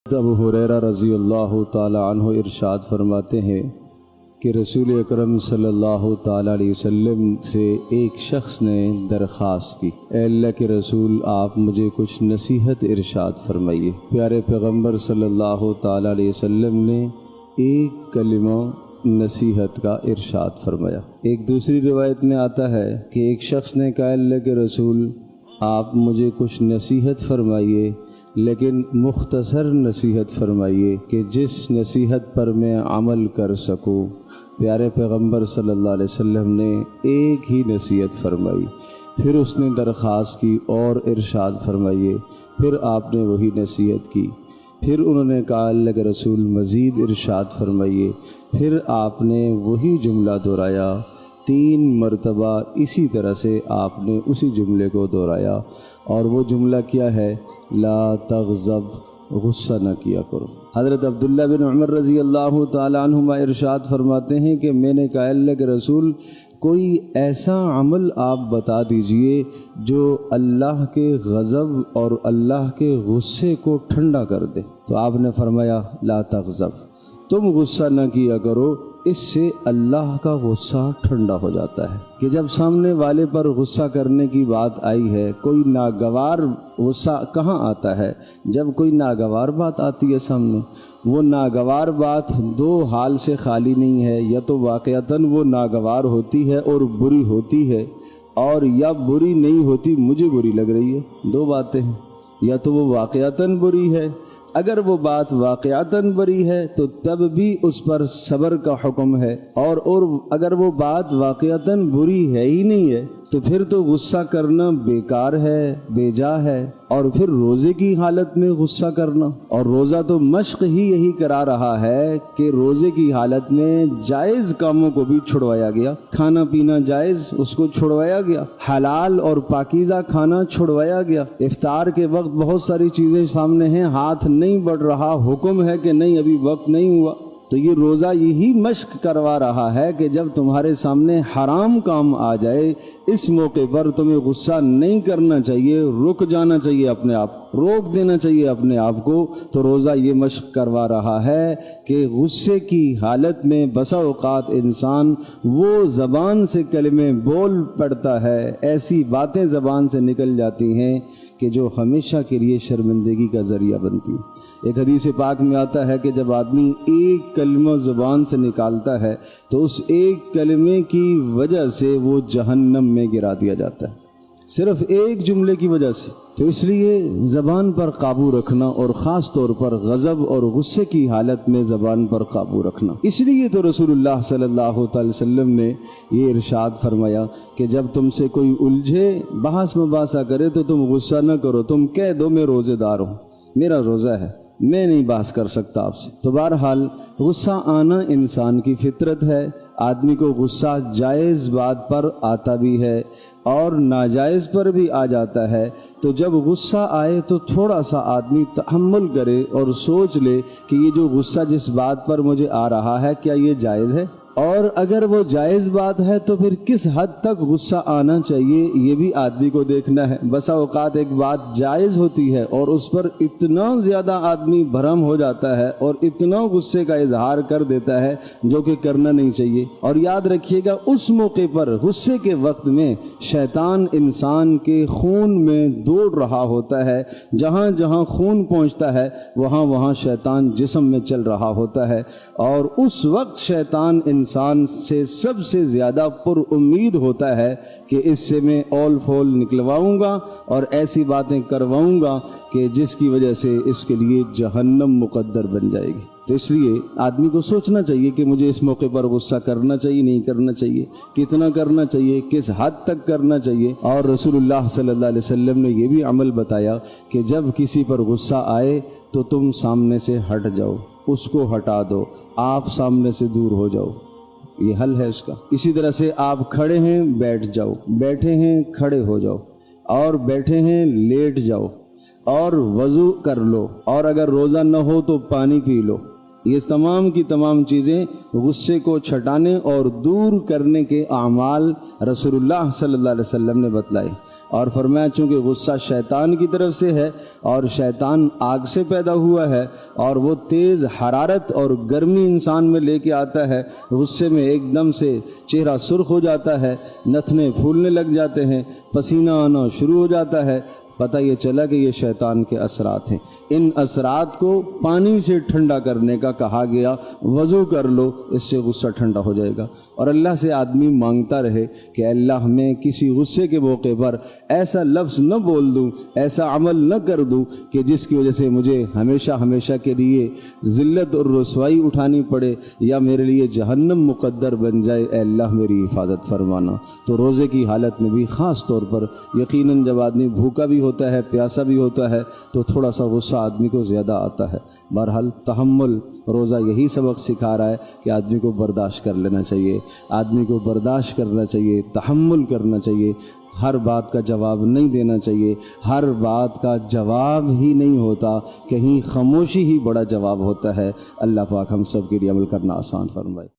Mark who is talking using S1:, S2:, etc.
S1: ابو ہریرہ رضی اللہ تعالی عنہ ارشاد فرماتے ہیں کہ رسول اکرم صلی اللہ تعالی علیہ وسلم سے ایک شخص نے درخواست کی، اے اللہ کے رسول آپ مجھے کچھ نصیحت ارشاد فرمائیے۔ پیارے پیغمبر صلی اللہ تعالی علیہ وسلم نے ایک کلمہ نصیحت کا ارشاد فرمایا۔ ایک دوسری روایت میں آتا ہے کہ ایک شخص نے کہا، اللہ کے رسول آپ مجھے کچھ نصیحت فرمائیے، لیکن مختصر نصیحت فرمائیے کہ جس نصیحت پر میں عمل کر سکوں۔ پیارے پیغمبر صلی اللہ علیہ وسلم نے ایک ہی نصیحت فرمائی، پھر اس نے درخواست کی اور ارشاد فرمائیے، پھر آپ نے وہی نصیحت کی، پھر انہوں نے کہا اللہ کے رسول مزید ارشاد فرمائیے، پھر آپ نے وہی جملہ دہرایا۔ 3 مرتبہ اسی طرح سے آپ نے اسی جملے کو دہرایا، اور وہ جملہ کیا ہے؟ لا تغضب، غصہ نہ کیا کرو۔ حضرت عبداللہ بن عمر رضی اللہ تعالی عنہما ارشاد فرماتے ہیں کہ میں نے کہا اللہ کے رسول کوئی ایسا عمل آپ بتا دیجئے جو اللہ کے غضب اور اللہ کے غصے کو ٹھنڈا کر دے، تو آپ نے فرمایا لا تغضب، تم غصہ نہ کیا کرو، اس سے اللہ کا غصہ ٹھنڈا ہو جاتا ہے۔ کہ جب سامنے والے پر غصہ کرنے کی بات آئی ہے، کوئی ناگوار غصہ کہاں آتا ہے؟ جب کوئی ناگوار بات آتی ہے سامنے، وہ ناگوار بات 2 حال سے خالی نہیں ہے، یا تو واقعتاً وہ ناگوار ہوتی ہے اور بری ہوتی ہے، اور یا بری نہیں ہوتی مجھے بری لگ رہی ہے۔ 2 باتیں ہیں، یا تو وہ واقعتاً بری ہے، اگر وہ بات واقعتاً بری ہے تو تب بھی اس پر صبر کا حکم ہے، اور اگر وہ بات واقعتاً بری ہے ہی نہیں ہے تو پھر تو غصہ کرنا بیکار ہے، بے جا ہے۔ اور پھر روزے کی حالت میں غصہ کرنا، اور روزہ تو مشق ہی یہی کرا رہا ہے کہ روزے کی حالت میں جائز کاموں کو بھی چھڑوایا گیا، کھانا پینا جائز اس کو چھڑوایا گیا، حلال اور پاکیزہ کھانا چھڑوایا گیا۔ افطار کے وقت بہت ساری چیزیں سامنے ہیں، ہاتھ نہیں بڑھ رہا، حکم ہے کہ نہیں ابھی وقت نہیں ہوا، تو یہ روزہ یہی مشق کروا رہا ہے کہ جب تمہارے سامنے حرام کام آ جائے، اس موقع پر تمہیں غصہ نہیں کرنا چاہیے، رک جانا چاہیے، اپنے آپ روک دینا چاہیے اپنے آپ کو۔ تو روزہ یہ مشق کروا رہا ہے کہ غصے کی حالت میں بسا اوقات انسان وہ زبان سے کلمے بول پڑتا ہے، ایسی باتیں زبان سے نکل جاتی ہیں کہ جو ہمیشہ کے لیے شرمندگی کا ذریعہ بنتی ہیں۔ ایک حدیث پاک میں آتا ہے کہ جب آدمی ایک کلمہ زبان سے نکالتا ہے تو اس ایک کلمے کی وجہ سے وہ جہنم میں گرا دیا جاتا ہے، صرف ایک جملے کی وجہ سے۔ تو اس لیے زبان پر قابو رکھنا، اور خاص طور پر غضب اور غصے کی حالت میں زبان پر قابو رکھنا، اس لیے تو رسول اللہ صلی اللہ علیہ وسلم نے یہ ارشاد فرمایا کہ جب تم سے کوئی الجھے، بحث مباحثہ کرے تو تم غصہ نہ کرو، تم کہہ دو میں روزے دار ہوں، میرا روزہ ہے، میں نہیں بحث کر سکتا آپ سے۔ تو بہرحال غصہ آنا انسان کی فطرت ہے، آدمی کو غصہ جائز بات پر آتا بھی ہے اور ناجائز پر بھی آ جاتا ہے۔ تو جب غصہ آئے تو تھوڑا سا آدمی تحمل کرے اور سوچ لے کہ یہ جو غصہ جس بات پر مجھے آ رہا ہے کیا یہ جائز ہے، اور اگر وہ جائز بات ہے تو پھر کس حد تک غصہ آنا چاہیے یہ بھی آدمی کو دیکھنا ہے۔ بسا اوقات ایک بات جائز ہوتی ہے اور اس پر اتنا زیادہ آدمی بھرم ہو جاتا ہے اور اتنا غصے کا اظہار کر دیتا ہے جو کہ کرنا نہیں چاہیے۔ اور یاد رکھیے گا اس موقع پر، غصے کے وقت میں، شیطان انسان کے خون میں دوڑ رہا ہوتا ہے، جہاں جہاں خون پہنچتا ہے وہاں وہاں شیطان جسم میں چل رہا ہوتا ہے، اور اس وقت شیطان انسان سے سب سے زیادہ پر امید ہوتا ہے کہ اس سے میں اول فول نکلواؤں گا اور ایسی باتیں کرواؤں گا کہ جس کی وجہ سے اس کے لیے جہنم مقدر بن جائے گی۔ تو اس لیے آدمی کو سوچنا چاہیے کہ مجھے اس موقع پر غصہ کرنا چاہیے، نہیں کرنا چاہیے، کتنا کرنا چاہیے، کس حد تک کرنا چاہیے۔ اور رسول اللہ صلی اللہ علیہ وسلم نے یہ بھی عمل بتایا کہ جب کسی پر غصہ آئے تو تم سامنے سے ہٹ جاؤ، اس کو ہٹا دو، آپ سامنے سے دور ہو جاؤ، یہ حل ہے اس کا۔ اسی طرح سے آپ کھڑے ہیں بیٹھ جاؤ، بیٹھے ہیں کھڑے ہو جاؤ، اور بیٹھے ہیں لیٹ جاؤ، اور وضو کر لو، اور اگر روزہ نہ ہو تو پانی پی لو۔ یہ تمام کی تمام چیزیں غصے کو چھٹانے اور دور کرنے کے اعمال رسول اللہ صلی اللہ علیہ وسلم نے بتلائے۔ اور فرمایا چونکہ غصہ شیطان کی طرف سے ہے اور شیطان آگ سے پیدا ہوا ہے اور وہ تیز حرارت اور گرمی انسان میں لے کے آتا ہے، غصے میں ایک دم سے چہرہ سرخ ہو جاتا ہے، نتنے پھولنے لگ جاتے ہیں، پسینہ آنا شروع ہو جاتا ہے، پتہ یہ چلا کہ یہ شیطان کے اثرات ہیں۔ ان اثرات کو پانی سے ٹھنڈا کرنے کا کہا گیا، وضو کر لو، اس سے غصہ ٹھنڈا ہو جائے گا۔ اور اللہ سے آدمی مانگتا رہے کہ اللہ میں کسی غصے کے موقع پر ایسا لفظ نہ بول دوں، ایسا عمل نہ کر دوں کہ جس کی وجہ سے مجھے ہمیشہ ہمیشہ کے لیے ذلت اور رسوائی اٹھانی پڑے یا میرے لیے جہنم مقدر بن جائے۔ اے اللہ میری حفاظت فرمانا۔ تو روزے کی حالت میں بھی خاص طور پر یقیناً جب آدمی بھوکا بھی ہوتا ہے، پیاسا بھی ہوتا ہے، تو تھوڑا سا غصہ آدمی کو زیادہ آتا ہے۔ بہرحال تحمل، روزہ یہی سبق سکھا رہا ہے کہ آدمی کو برداشت کر لینا چاہیے، آدمی کو برداشت کرنا چاہیے، تحمل کرنا چاہیے، ہر بات کا جواب نہیں دینا چاہیے، ہر بات کا جواب ہی نہیں ہوتا، کہیں خاموشی ہی بڑا جواب ہوتا ہے۔ اللہ پاک ہم سب کے لیے عمل کرنا آسان فرمائے۔